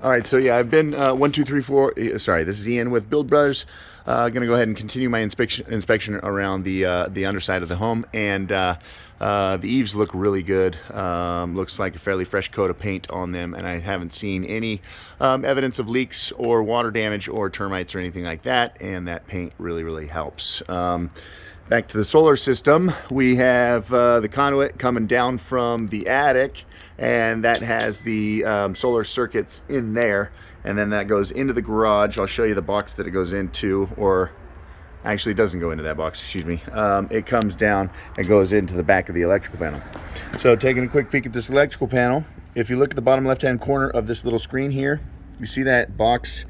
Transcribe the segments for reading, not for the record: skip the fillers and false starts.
All right, so yeah, I've been 1, 2, 3, 4. Sorry, this is Ian with Build Brothers. Going to go ahead and continue my inspection around the underside of the home, and the eaves look really good. Looks like a fairly fresh coat of paint on them, and I haven't seen any evidence of leaks or water damage or termites or anything like that. And that paint really helps. Back to the solar system, we have the conduit coming down from the attic, and that has the solar circuits in there, and then that goes into the garage. I'll show you the box that it goes into, or actually it doesn't go into that box, excuse me. It comes down and goes into the back of the electrical panel. So taking a quick peek at this electrical panel, if you look at the bottom left hand corner of this little screen here, you see that box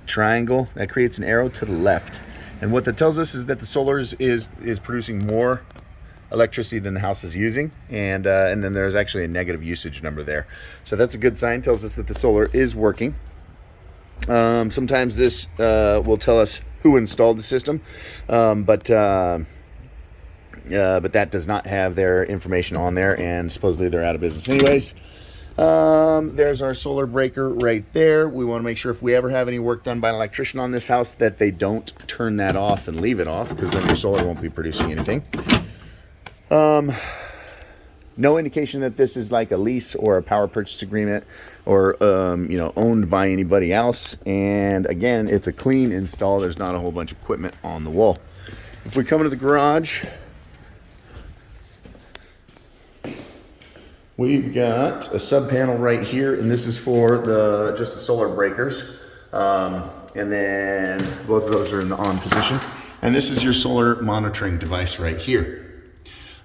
triangle that creates an arrow to the left. And what that tells us is that the solar is producing more electricity than the house is using, and then there's actually a negative usage number there. So that's a good sign. Tells us that the solar is working. Sometimes this will tell us who installed the system, but that does not have their information on there, and supposedly they're out of business anyways. There's our solar breaker right there. We want to make sure if we ever have any work done by an electrician on this house that they don't turn that off and leave it off, because then your solar won't be producing anything. No indication that this is like a lease or a power purchase agreement or owned by anybody else. And again, it's a clean install. There's not a whole bunch of equipment on the wall. If we come into the garage, we've got a sub panel right here, and this is for just the solar breakers. And then both of those are in the on position. And this is your solar monitoring device right here.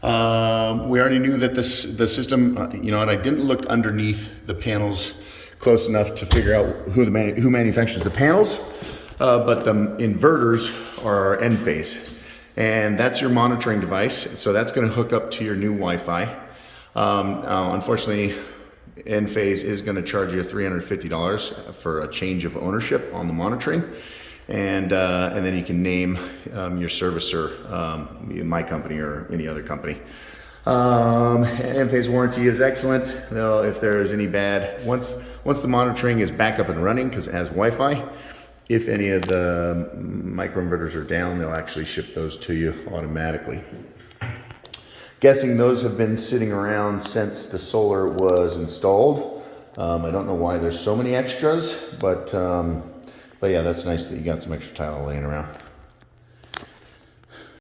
We already knew that the system, and I didn't look underneath the panels close enough to figure out who manufactures the panels, but the inverters are Enphase, and that's your monitoring device. So that's going to hook up to your new Wi-Fi. Unfortunately, Enphase is going to charge you $350 for a change of ownership on the monitoring. And then you can name your servicer, my company or any other company. Enphase warranty is excellent. If there is any bad, once the monitoring is back up and running, because it has Wi-Fi, if any of the microinverters are down, they'll actually ship those to you automatically. Guessing those have been sitting around since the solar was installed. I don't know why there's so many extras, but yeah, that's nice that you got some extra tile laying around.